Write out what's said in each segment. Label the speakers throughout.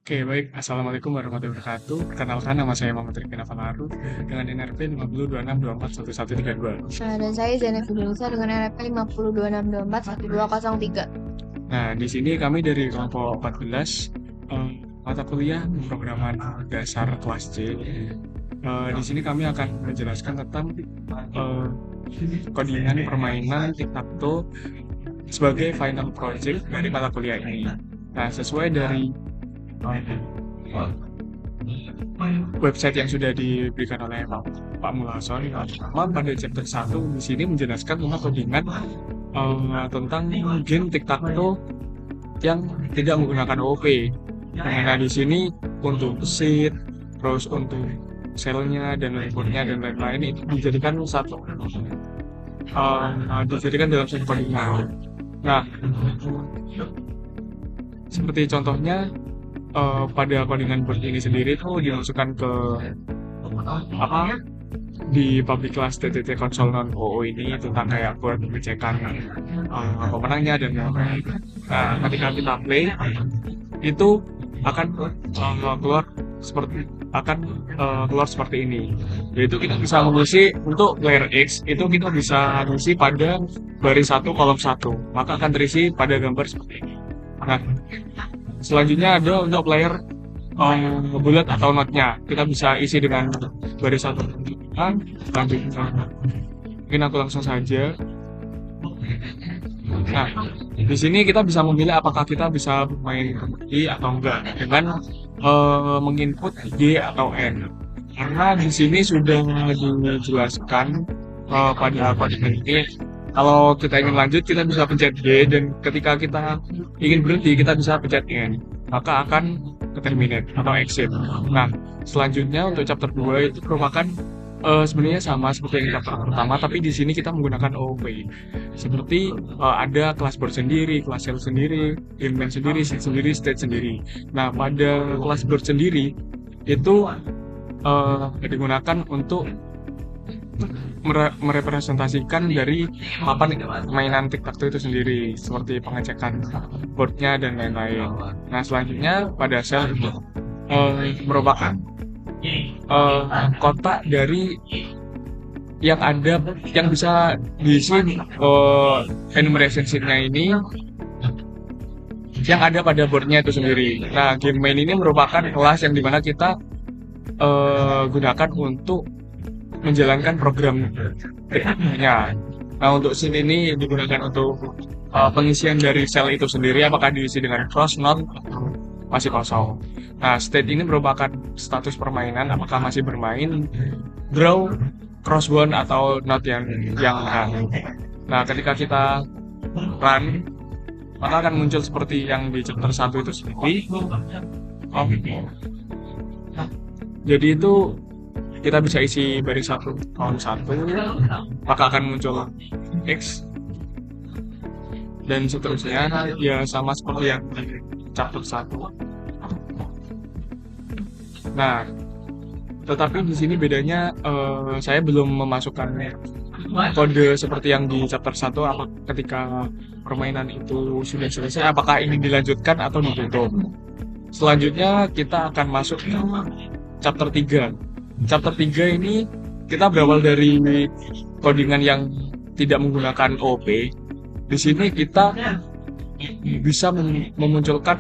Speaker 1: Oke, baik. Assalamualaikum warahmatullahi wabarakatuh. Perkenalkan, nama saya Muhammad Rifkin Afalaru dengan NRP 5026241132.
Speaker 2: Nah, dan saya Zainab Fidelusa dengan RP 5026241203.
Speaker 1: Nah, di sini kami dari kelompok 14 mata kuliah pemrograman dasar kelas C. Di sini kami akan menjelaskan tentang eh, codingan permainan tic-tac-toe sebagai final project dari mata kuliah ini. Nah, sesuai dari website yang sudah diberikan oleh Pak Mulason, pada chapter 1 di sini menjelaskan tentang codingan tentang game tic-tac-toe yang tidak menggunakan OP. Nah, di sini untuk seed, terus untuk selnya dan inputnya dan lain-lain itu dijadikan dalam satu codingan. Nah, seperti contohnya pada codingan board ini sendiri tuh dimasukkan ke apa di public class TTT console non OO ini tentang kayak buat pengecekan pemenangnya dan lain-lain. Nah, ketika kita play itu akan keluar seperti keluar seperti ini. Yaitu kita bisa mengisi untuk layer X itu kita bisa mengisi pada baris 1 kolom 1. Maka akan terisi pada gambar seperti ini. Nah, selanjutnya ada untuk player bulat atau notnya. Kita bisa isi dengan baris satu. Selanjutnya, mungkin aku langsung saja. Nah, di sini kita bisa memilih apakah kita bisa main I atau enggak dengan menginput G atau N. Karena di sini sudah dijelaskan pada codingan ini kalau kita ingin lanjut kita bisa pencet G dan ketika kita ingin berhenti kita bisa pencet N maka akan ke terminate atau exit. Nah, selanjutnya untuk chapter 2 itu merupakan sebenarnya sama seperti yang chapter pertama tapi di sini kita menggunakan OOP. Seperti ada kelas board sendiri, kelas cell sendiri, game sendiri, seed sendiri, state sendiri. Nah, pada kelas board sendiri itu digunakan untuk merepresentasikan dari papan mainan tic-tac-toe itu sendiri seperti pengecekan boardnya dan lain-lain. Nah, selanjutnya pada sel itu merupakan kotak dari yang ada yang bisa diisi enumeration sheet-nya ini yang ada pada boardnya itu sendiri. Nah, game main ini merupakan kelas yang dimana kita gunakan untuk menjalankan programnya. Nah, untuk scene ini digunakan untuk pengisian dari sel itu sendiri, apakah diisi dengan cross, not, masih kosong. Nah, state ini merupakan status permainan, apakah masih bermain, draw, cross one, atau not yang run. Nah, ketika kita run, maka akan muncul seperti yang di chapter 1 itu sendiri. Jadi itu kita bisa isi baris 1 kolom 1 maka akan muncul X dan seterusnya ya sama seperti yang di chapter 1. Nah, tetapi di sini bedanya saya belum memasukkan kode seperti yang di chapter 1 apa ketika permainan itu sudah selesai apakah ini dilanjutkan atau ditutup. Selanjutnya kita akan masuk ke chapter 3. Chapter 3 ini kita berawal dari codingan yang tidak menggunakan OP. Di sini kita bisa memunculkan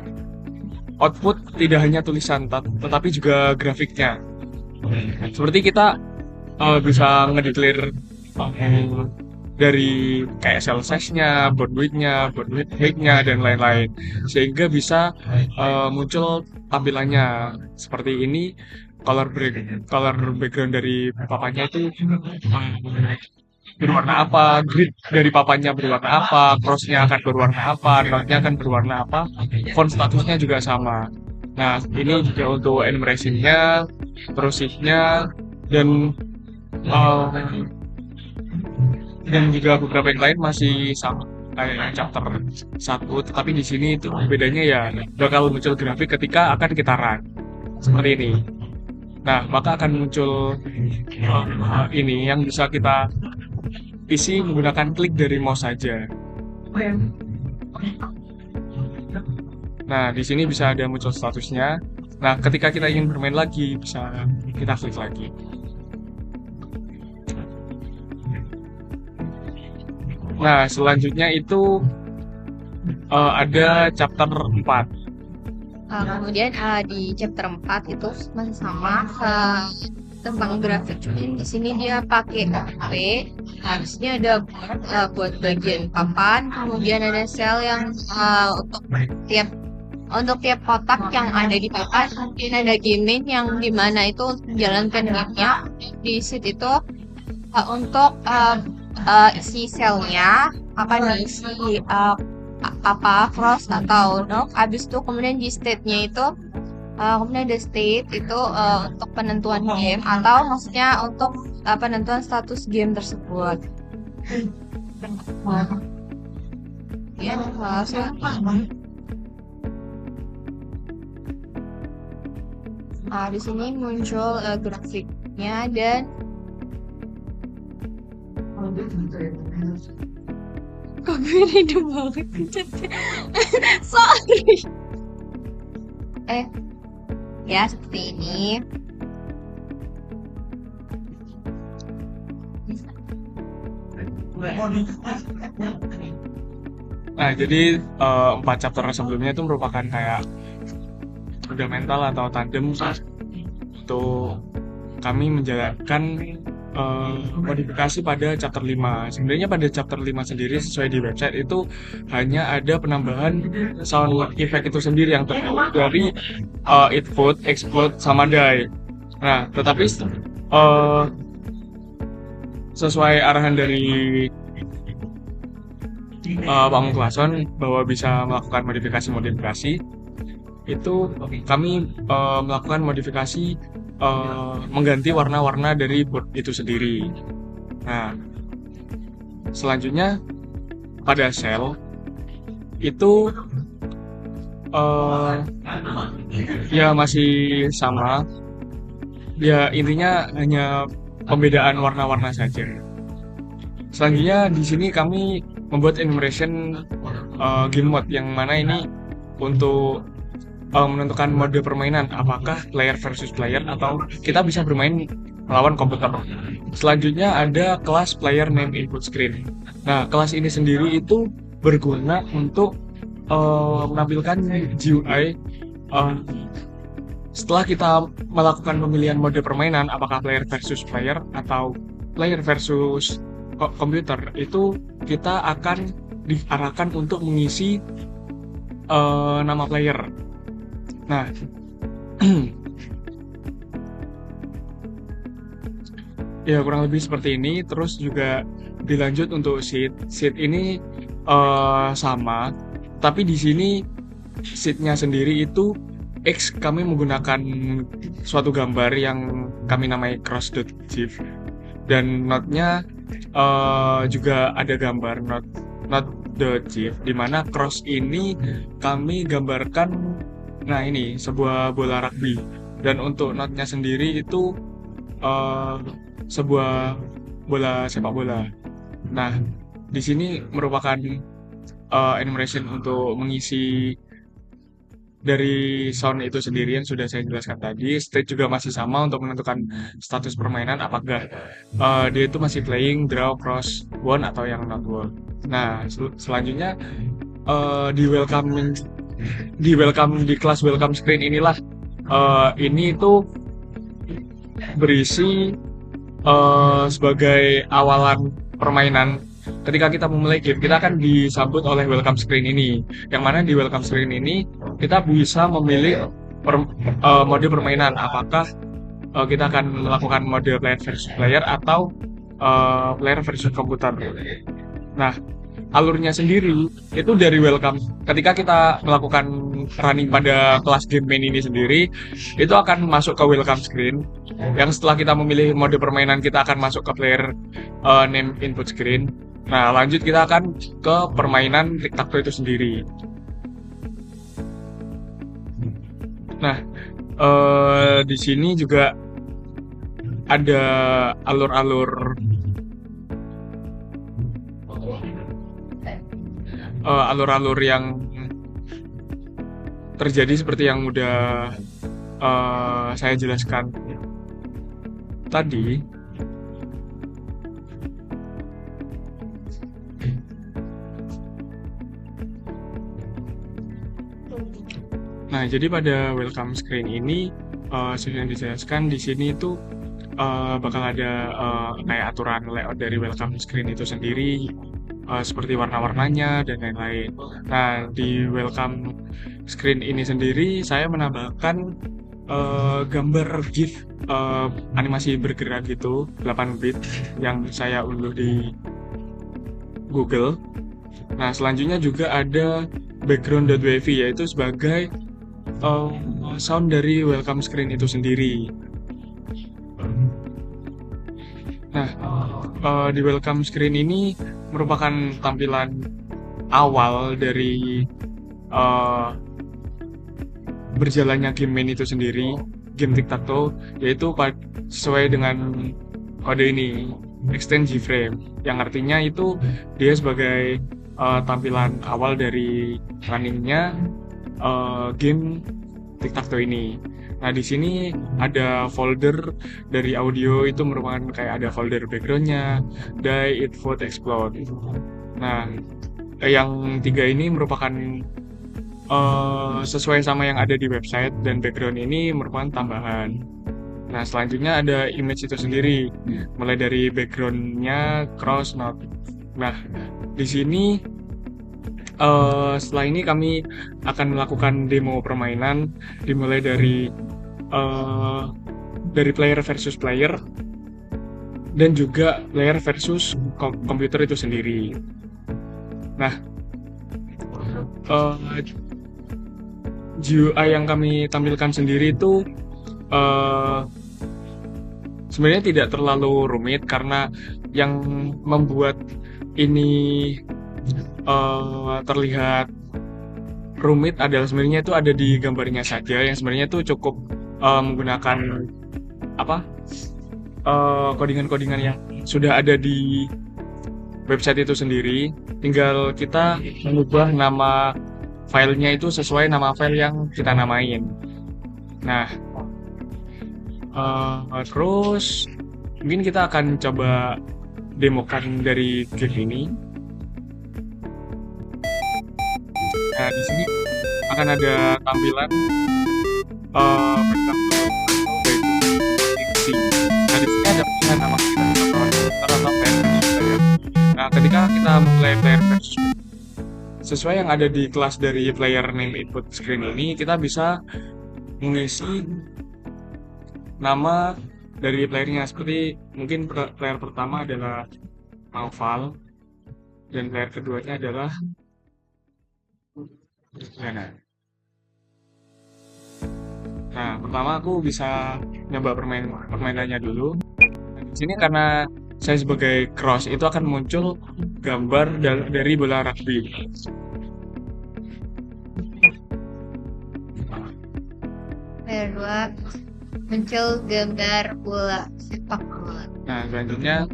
Speaker 1: output tidak hanya tulisan tetapi juga grafiknya. Seperti kita bisa ngedeclare dari kayak cell size-nya, board width-nya, board height-nya dan lain-lain. Sehingga bisa muncul tampilannya seperti ini. Color background dari papanya itu berwarna apa, grid dari papanya berwarna apa, crossnya akan berwarna apa, notnya akan berwarna apa, font statusnya juga sama. Nah, ini juga untuk enumeration-nya, terus shift-nya, dan uh, juga beberapa yang lain masih sama kayak chapter 1, tetapi di sini itu bedanya ya bakal muncul grafik ketika akan kita run seperti ini. Nah, maka akan muncul ini yang bisa kita isi menggunakan klik dari mouse saja. Nah, di sini bisa ada muncul statusnya. Nah, ketika kita ingin bermain lagi, bisa kita klik lagi. Nah, selanjutnya itu ada chapter 4.
Speaker 2: Kemudian di chapter 4 itu masih sama tentang grafik. Cuman di sini dia pakai OP. Habis ini ada buat bagian papan. Kemudian ada sel yang untuk tiap kotak yang ada di papan. Kemudian ada gaming yang dimana itu menjalankan gamenya. Di sheet itu untuk isi selnya akan diisi cross atau knock. Habis itu kemudian di state-nya itu kemudian ada state itu untuk penentuan game atau maksudnya untuk penentuan status game tersebut. Ya, di sini muncul grafiknya dan kok gue rindu banget sorry ya seperti ini.
Speaker 1: Nah, jadi 4 chapter sebelumnya itu merupakan kayak fundamental atau tandem untuk kami menjalankan modifikasi pada chapter 5. Sebenarnya pada chapter 5 sendiri sesuai di website itu hanya ada penambahan sound effect itu sendiri yang terdiri dari input, explode, sama die. Nah, tetapi sesuai arahan dari Pak Muklason bahwa bisa melakukan modifikasi itu kami melakukan modifikasi mengganti warna-warna dari board itu sendiri. Nah, selanjutnya pada sel itu ya masih sama. Ya intinya hanya pembedaan warna-warna saja. Selanjutnya di sini kami membuat enumeration game mode yang mana ini untuk menentukan mode permainan, apakah player versus player atau kita bisa bermain melawan komputer. Selanjutnya ada kelas player name input screen. Nah, kelas ini sendiri itu berguna untuk menampilkan GUI setelah kita melakukan pemilihan mode permainan, apakah player versus player atau player versus komputer, itu kita akan diarahkan untuk mengisi nama player. Nah, ya kurang lebih seperti ini. Terus juga dilanjut untuk sheet. Sheet ini sama, tapi di sini sheetnya sendiri itu X kami menggunakan suatu gambar yang kami namai cross.gif, dan node-nya juga ada gambar node.gif, di mana cross ini kami gambarkan. Nah, ini sebuah bola rugby, dan untuk node-nya sendiri itu sebuah bola sepak bola. Nah, di sini merupakan enumeration untuk mengisi dari sound itu sendiri yang sudah saya jelaskan tadi. State juga masih sama untuk menentukan status permainan, apakah dia itu masih playing, draw, cross, won, atau yang not won. Nah, selanjutnya di kelas welcome screen inilah ini itu berisi sebagai awalan permainan. Ketika kita memulai game, kita akan disambut oleh welcome screen ini, yang mana di welcome screen ini kita bisa memilih mode permainan, apakah kita akan melakukan mode player versus player atau player versus komputer. Nah, alurnya sendiri itu dari welcome. Ketika kita melakukan running pada kelas game main ini sendiri, itu akan masuk ke welcome screen, yang setelah kita memilih mode permainan kita akan masuk ke player name input screen. Nah, lanjut kita akan ke permainan tic-tac-toe itu sendiri. Nah, di sini juga ada alur-alur yang terjadi seperti yang udah saya jelaskan tadi. Nah, jadi pada welcome screen ini seperti yang dijelaskan di sini itu bakal ada kayak aturan layout dari welcome screen itu sendiri, seperti warna-warnanya dan lain-lain. Nah, di welcome screen ini sendiri saya menambahkan gambar GIF animasi bergerak gitu 8 bit yang saya unduh di Google. Nah, selanjutnya juga ada background.wavy, yaitu sebagai sound dari welcome screen itu sendiri. Nah, di welcome screen ini merupakan tampilan awal dari berjalannya game main itu sendiri, game tic-tac-toe, yaitu sesuai dengan kode ini, extend Gframe, yang artinya itu dia sebagai tampilan awal dari runningnya game tic-tac-toe ini. Nah, di sini ada folder dari audio, itu merupakan kayak ada folder backgroundnya, die, it, vote, explode. Nah, yang 3 ini merupakan sesuai sama yang ada di website, dan background ini merupakan tambahan. Nah, selanjutnya ada image itu sendiri, mulai dari backgroundnya, cross, node. Nah, di sini setelah ini kami akan melakukan demo permainan, dimulai dari player versus player, dan juga player versus komputer itu sendiri. Nah, GUI yang kami tampilkan sendiri itu sebenarnya tidak terlalu rumit, karena yang membuat ini terlihat rumit adalah sebenarnya itu ada di gambarnya saja, yang sebenarnya itu cukup menggunakan codingan-codingan yang sudah ada di website itu sendiri. Tinggal kita mengubah nama filenya itu sesuai nama file yang kita namain. Nah, terus mungkin kita akan coba demokan dari game ini. Nah, di sini akan ada tampilan nah, di sini ada pilihan nama kita atau player versus player. Nah, ketika kita mulai player versus, sesuai yang ada di kelas dari player name input screen ini, kita bisa mengisi nama dari playernya, seperti mungkin player pertama adalah Naufal, dan player keduanya adalah Yana. Nah, pertama aku bisa nyoba permainannya dulu. Nah, di sini karena saya sebagai cross, itu akan muncul gambar dari bola rugby.
Speaker 2: Player 2 muncul gambar bola sepak bola.
Speaker 1: Nah, selanjutnya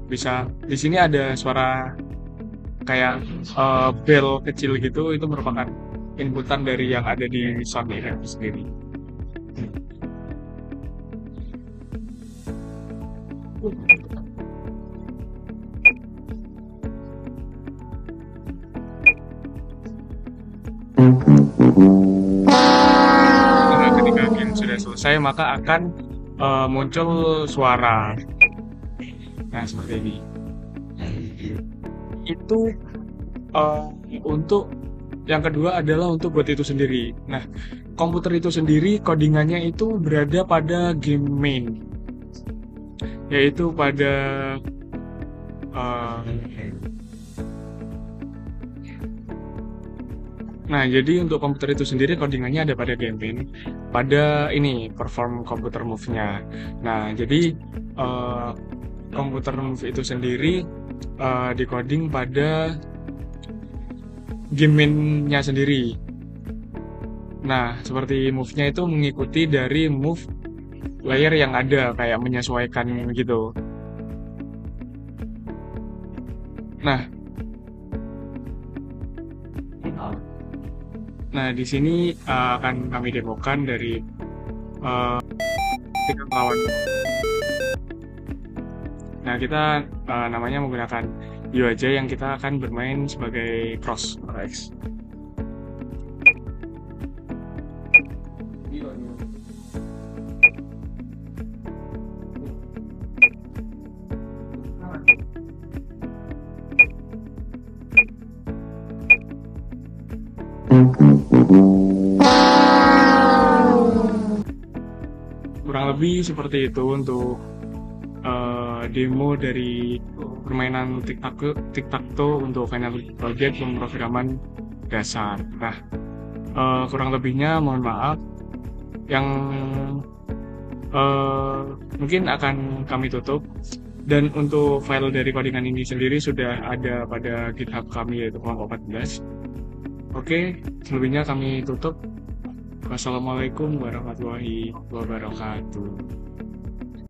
Speaker 1: bisa di sini ada suara kayak bell kecil gitu, itu merupakan inputan dari yang ada di sound effect sendiri. Nah, ketika game sudah selesai, maka akan muncul suara. Nah, seperti ini. Itu untuk yang kedua adalah untuk buat itu sendiri. Nah, komputer itu sendiri codingannya itu berada pada game main, yaitu pada nah, jadi untuk komputer itu sendiri codingannya ada pada game main, pada ini perform computer move-nya. Nah, jadi komputer move itu sendiri decoding pada game main-nya sendiri. Nah, seperti move-nya itu mengikuti dari move player yang ada, kayak menyesuaikan gitu. Nah, di sini akan kami demokan dari ketika melawan. Nah, kita namanya menggunakan Yu aja yang kita akan bermain sebagai cross X. Kurang lebih seperti itu untuk demo dari permainan tic-tac-toe untuk Final Project pemrograman dasar. Nah, kurang lebihnya mohon maaf. Yang mungkin akan kami tutup. Dan untuk file dari codingan ini sendiri sudah ada pada GitHub kami yaitu kelompok 14. Oke, selebihnya kami tutup. Wassalamualaikum warahmatullahi wabarakatuh.